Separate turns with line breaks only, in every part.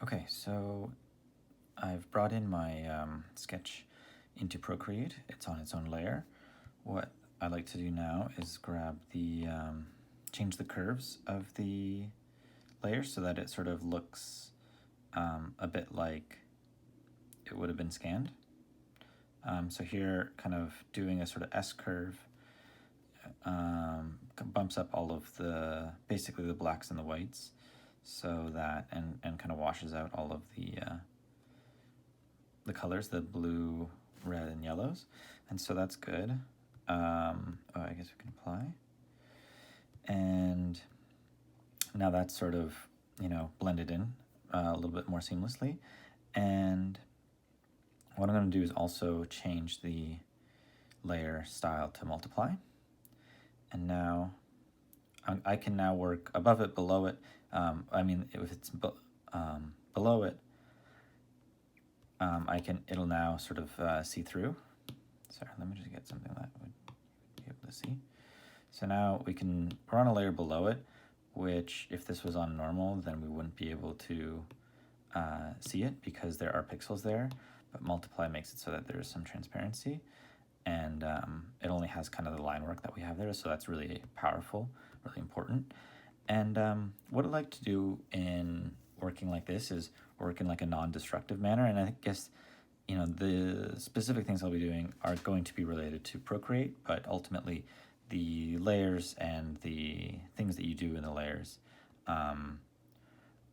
Okay, so I've brought in my sketch into Procreate. It's on its own layer. What I like to do now is grab change the curves of the layer so that it sort of looks a bit like it would have been scanned. So here, kind of doing a sort of S curve bumps up all of basically the blacks and the whites, so that, and kind of washes out all of the colors, the blue, red, and yellows, and so that's good. I guess we can apply, and now that's sort of blended in a little bit more seamlessly. And what I'm going to do is also change the layer style to multiply, and now I can now work above it, below it. If it's below it, it'll now sort of see through. Sorry, let me just get something that would be able to see. So now we're on a layer below it, which if this was on normal, then we wouldn't be able to see it because there are pixels there, but multiply makes it so that there is some transparency, and it only has kind of the line work that we have there, so that's really powerful, really important. And what I like to do in working like this is work in like a non-destructive manner, and I guess the specific things I'll be doing are going to be related to Procreate, but ultimately the layers and the things that you do in the layers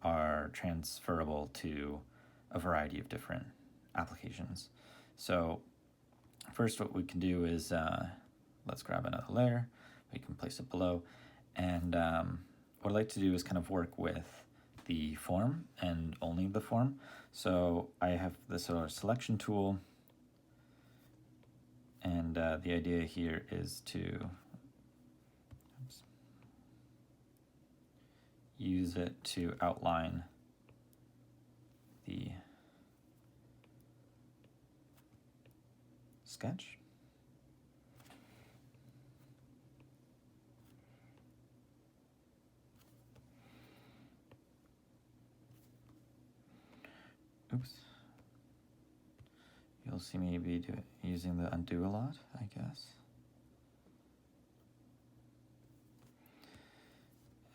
are transferable to a variety of different applications. So first what we can do is let's grab another layer. We can place it below, and what I like to do is kind of work with the form and only the form. So I have this sort of selection tool, and the idea here is to use it to outline the sketch. Oops. You'll see me be using the undo a lot, I guess.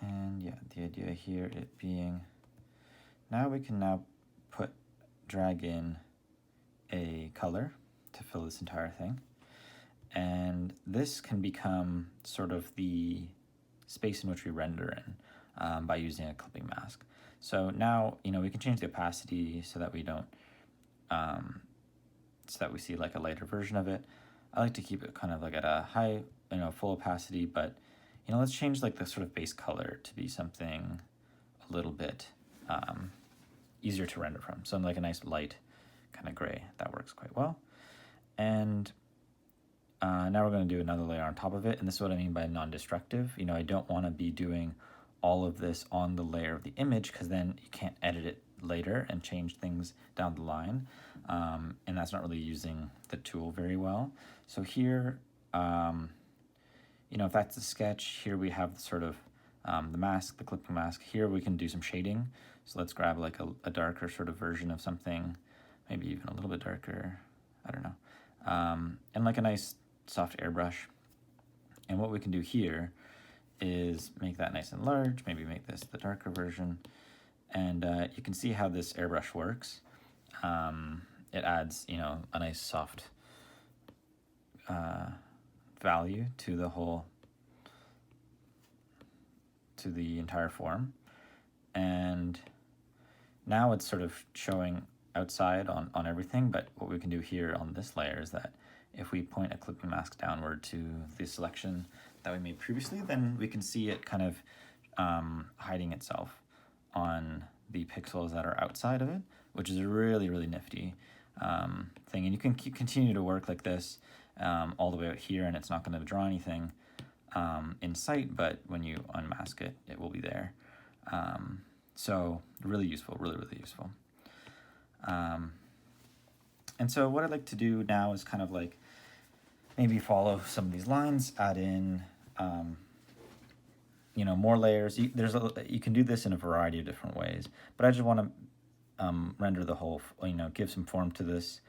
And yeah, the idea here it being, now we can drag in a color to fill this entire thing. And this can become sort of the space in which we render in by using a clipping mask. So now, we can change the opacity so that we don't, so that we see like a lighter version of it. I like to keep it kind of like at a high, full opacity, but let's change like the sort of base color to be something a little bit easier to render from. So like a nice light kind of gray, that works quite well. And now we're going to do another layer on top of it, and this is what I mean by non-destructive. I don't want to be doing all of this on the layer of the image, because then you can't edit it later and change things down the line, and that's not really using the tool very well. So here, if that's the sketch, here we have sort of the mask, the clipping mask. Here we can do some shading. So let's grab like a darker sort of version of something, maybe even a little bit darker, I don't know, and like a nice soft airbrush. And what we can do here is make that nice and large, maybe make this the darker version, and you can see how this airbrush works. It adds, a nice soft value to the entire form. And now it's sort of showing outside on everything, but what we can do here on this layer is that if we point a clipping mask downward to the selection that we made previously, then we can see it kind of hiding itself on the pixels that are outside of it, which is a really, really nifty thing. And you can continue to work like this all the way out here, and it's not going to draw anything in sight, but when you unmask it, it will be there. So really useful, really, really useful. And so what I'd like to do now is kind of like maybe follow some of these lines, add in more layers. You can do this in a variety of different ways, but I just want to render the whole, give some form to this,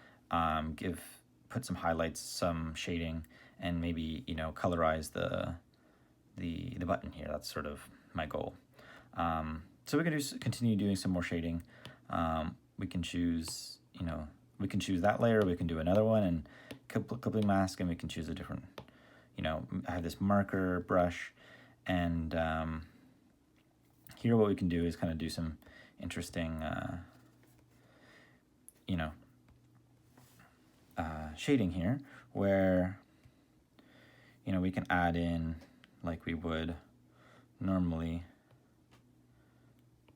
put some highlights, some shading, and maybe, colorize the button here. That's sort of my goal. So we can continue doing some more shading. We can choose, we can choose that layer, we can do another one and clipping mask, and we can choose a different, I have this marker brush, and here what we can do is kind of do some interesting, shading here, where, we can add in, like we would normally,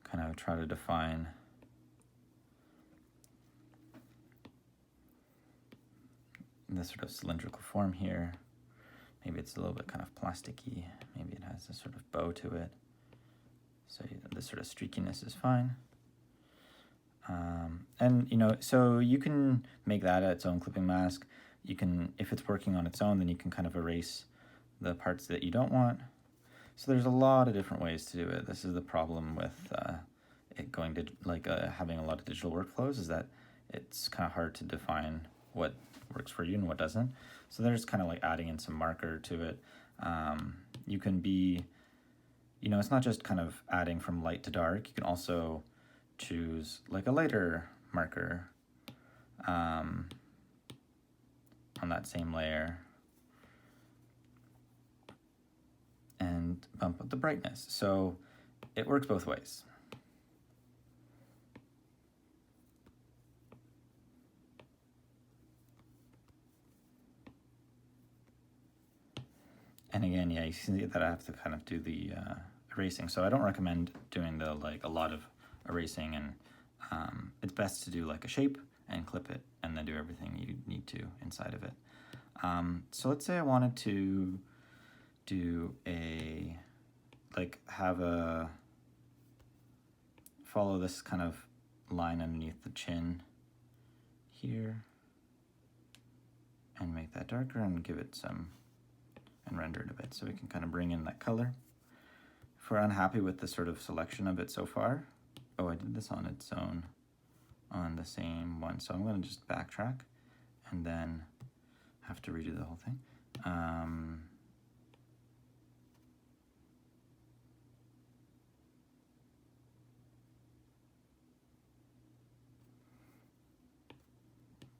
kind of try to define this sort of cylindrical form here. Maybe it's a little bit kind of plasticky. Maybe it has a sort of bow to it. So this sort of streakiness is fine. And, so you can make that its own clipping mask. You can, if it's working on its own, then you can kind of erase the parts that you don't want. So there's a lot of different ways to do it. This is the problem with it going to, having a lot of digital workflows, is that it's kind of hard to define what works for you and what doesn't. So there's kind of like adding in some marker to it. You can be, it's not just kind of adding from light to dark. You can also choose like a lighter marker on that same layer and bump up the brightness. So it works both ways. And again, yeah, you see that I have to kind of do the erasing. So I don't recommend doing the a lot of erasing, and it's best to do like a shape and clip it and then do everything you need to inside of it. So let's say I wanted to do follow this kind of line underneath the chin here and make that darker and give it some, and render it a bit, so we can kind of bring in that color. If we're unhappy with the sort of selection of it so far, I did this on its own on the same one, so I'm going to just backtrack and then have to redo the whole thing.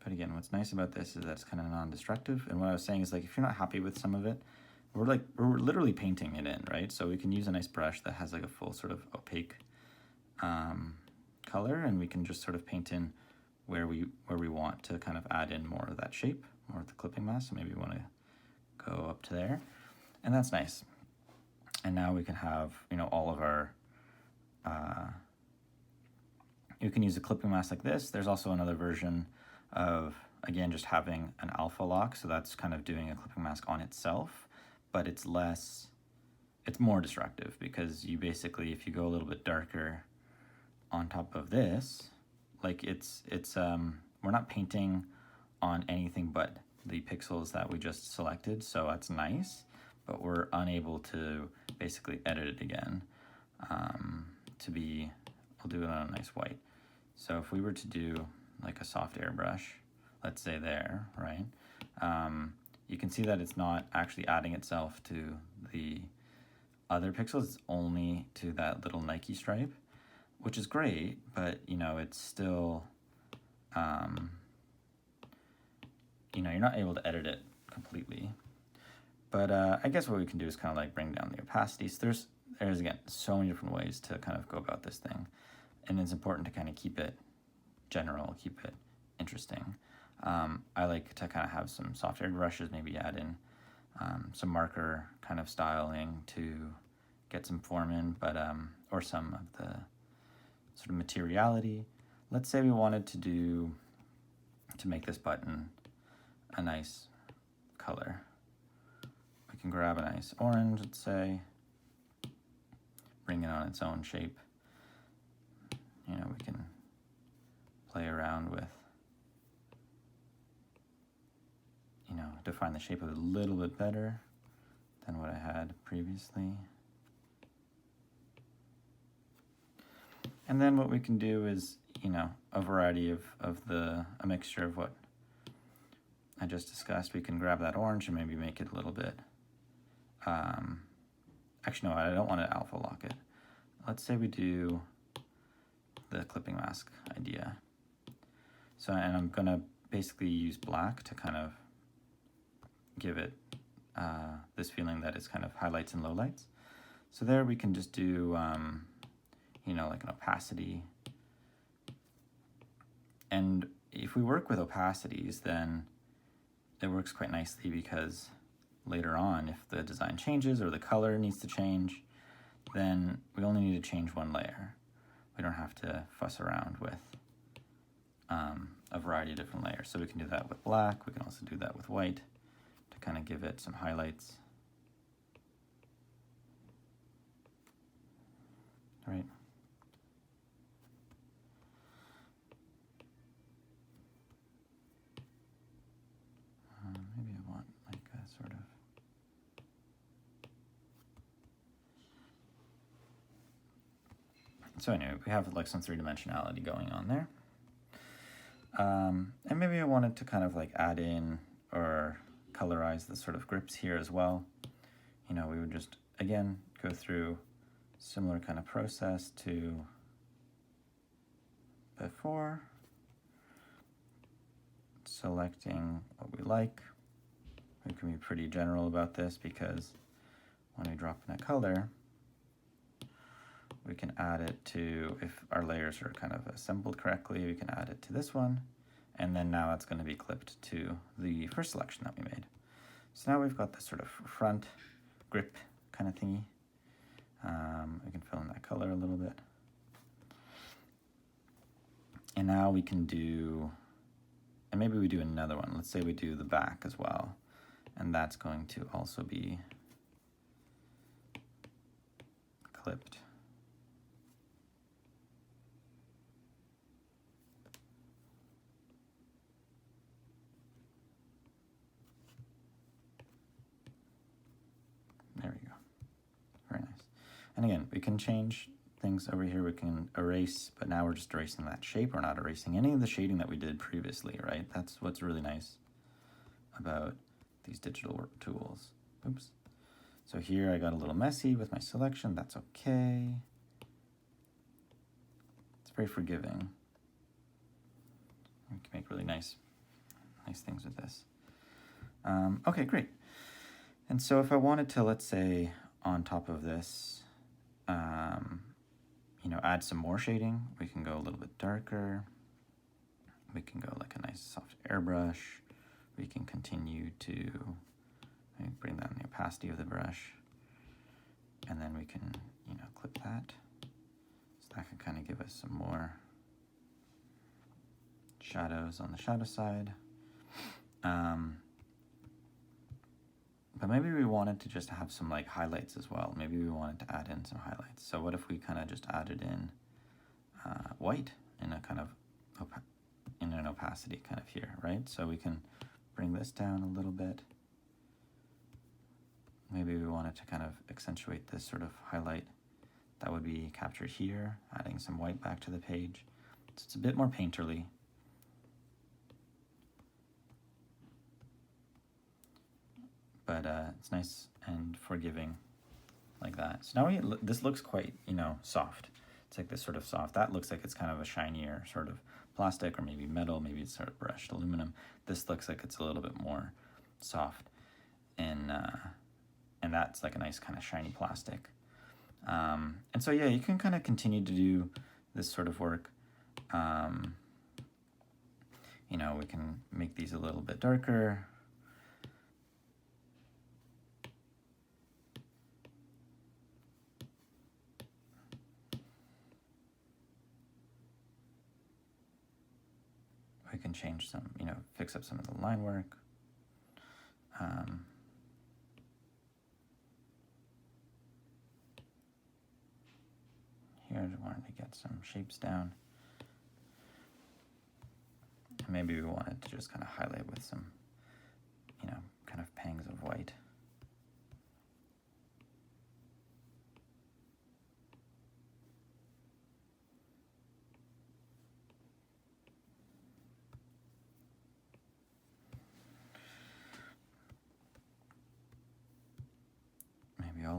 But again, what's nice about this is that it's kind of non-destructive. And what I was saying is, like, if you're not happy with some of it, we're literally painting it in, right? So we can use a nice brush that has like a full sort of opaque color, and we can just sort of paint in where we want to kind of add in more of that shape, more of the clipping mask. So maybe we want to go up to there, and that's nice. And now we can have, all of our, you can use a clipping mask like this. There's also another version of, again, just having an alpha lock. So that's kind of doing a clipping mask on itself, but it's more destructive, because you basically, if you go a little bit darker on top of this, like we're not painting on anything but the pixels that we just selected. So that's nice, but we're unable to basically edit it again. I'll do it on a nice white. So if we were to do like a soft airbrush, let's say there, right? You can see that it's not actually adding itself to the other pixels. It's only to that little Nike stripe, which is great, but it's still, you're not able to edit it completely. But I guess what we can do is kind of like bring down the opacity. So there's again so many different ways to kind of go about this thing, and it's important to kind of keep it general, keep it interesting. I like to kind of have some soft airbrushes, maybe add in some marker kind of styling to get some form in, but or some of the sort of materiality. Let's say we wanted to make this button a nice color. We can grab a nice orange, let's say, bring it on its own shape. We can play around with, define the shape of it a little bit better than what I had previously. And then what we can do is, you know, a variety of a mixture of what I just discussed. We can grab that orange and maybe make it a little bit, actually, no, I don't want to alpha lock it. Let's say we do the clipping mask idea. So, and I'm gonna basically use black to kind of give it this feeling that it's kind of highlights and lowlights. So there we can just do, you know, like an opacity. And if we work with opacities, then it works quite nicely, because later on, if the design changes or the color needs to change, then we only need to change one layer. We don't have to fuss around with a variety of different layers. So we can do that with black. We can also do that with white to kind of give it some highlights. Right. Maybe I want like a sort of, so anyway, we have like some three-dimensionality going on there. And maybe I wanted to kind of like add in or colorize the sort of grips here as well. You know, we would just, again, go through similar kind of process to before, selecting what we like. We can be pretty general about this, because when we drop in a color, we can add it to, if our layers are kind of assembled correctly, we can add it to this one, and then now it's going to be clipped to the first selection that we made. So now we've got this sort of front grip kind of thingy. We can fill in that color a little bit. And now we can do, and maybe we do another one. Let's say we do the back as well, and that's going to also be clipped. There we go. Very nice. And again, we can change things over here. We can erase, but now we're just erasing that shape. We're not erasing any of the shading that we did previously, right? That's what's really nice about these digital work tools. Oops. So here I got a little messy with my selection. That's okay. It's very forgiving. We can make really nice things with this. Okay, great. And so if I wanted to, let's say, on top of this, you know, add some more shading, we can go a little bit darker. We can go like a nice soft airbrush. We can continue to bring down the opacity of the brush. And then we can, you know, clip that. So that can kind of give us some more shadows on the shadow side. But maybe we wanted to just have some like highlights as well. Maybe we wanted to add in some highlights. So what if we kind of just added in white in a kind of in an opacity kind of here, right? So we can bring this down a little bit. Maybe we wanted to kind of accentuate this sort of highlight that would be captured here, adding some white back to the page. So it's a bit more painterly. But it's nice and forgiving like that. So now this looks quite, you know, soft. It's like this sort of soft. That looks like it's kind of a shinier sort of plastic, or maybe metal, maybe it's sort of brushed aluminum. This looks like it's a little bit more soft, and that's like a nice kind of shiny plastic. And so yeah, you can kind of continue to do this sort of work. You know, we can make these a little bit darker. We can change some, you know, fix up some of the line work. Here I wanted to get some shapes down. And maybe we wanted to just kind of highlight with some, you know, kind of pangs of white.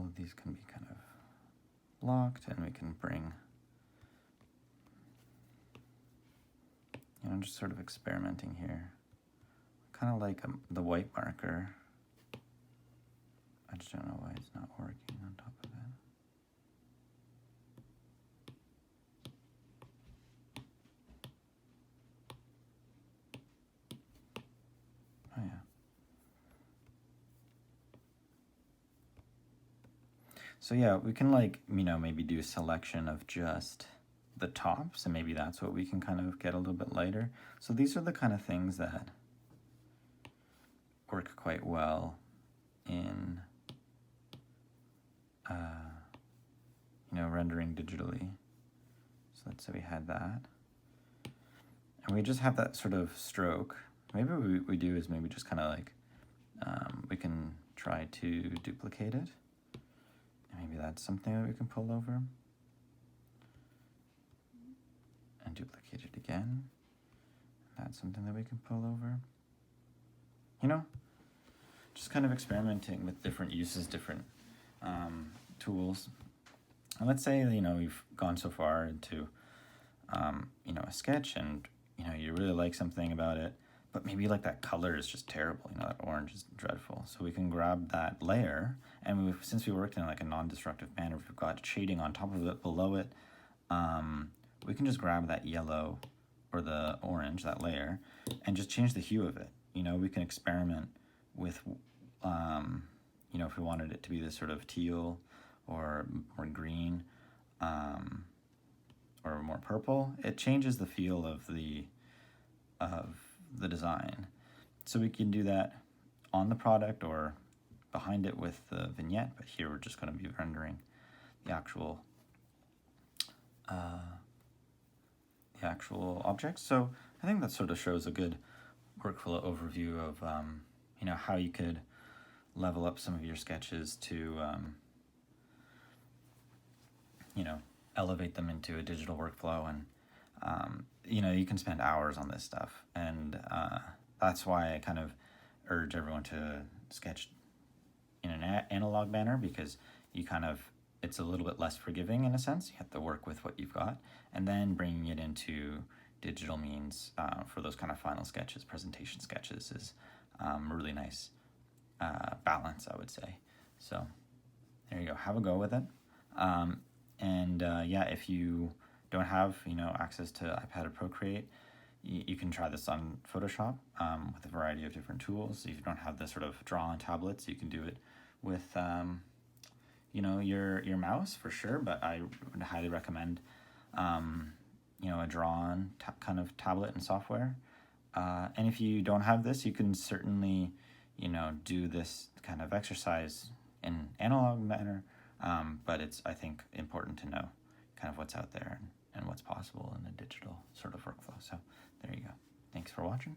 of these can be kind of locked, and we can bring, just sort of experimenting here. Kind of like the white marker. I just don't know why it's not working on top of it. Oh yeah. So yeah, we can maybe do a selection of just the tops, and maybe that's what we can kind of get a little bit lighter. So these are the kind of things that work quite well in rendering digitally. So let's say we had that, and we just have that sort of stroke. Maybe what we do is maybe just kind of we can try to duplicate it. Maybe that's something that we can pull over and duplicate it again. That's something that we can pull over. Just kind of experimenting with different uses, different tools. And let's say, we've gone so far into, a sketch, and, you really like something about it, but maybe that color is just terrible, that orange is dreadful. So we can grab that layer, and since we worked in a non-destructive manner, we've got shading on top of it, below it, we can just grab that yellow or the orange, that layer, and just change the hue of it. We can experiment with, if we wanted it to be this sort of teal or more green, or more purple, it changes the feel of the design. So we can do that on the product or behind it with the vignette, but here we're just going to be rendering the actual object. So I think that sort of shows a good workflow overview of how you could level up some of your sketches to elevate them into a digital workflow. And you can spend hours on this stuff, and that's why I kind of urge everyone to sketch in an analog manner, because it's a little bit less forgiving in a sense. You have to work with what you've got, and then bringing it into digital means for those kind of final sketches, presentation sketches, is a really nice balance, I would say. So there you go. Have a go with it. If you don't have access to iPad or Procreate, you can try this on Photoshop with a variety of different tools. If you don't have the sort of draw on tablets, you can do it with your mouse for sure. But I would highly recommend a draw-on kind of tablet and software. And if you don't have this, you can certainly do this kind of exercise in analog manner. But it's, I think, important to know kind of what's out there and what's possible in a digital sort of workflow. So there you go. Thanks for watching.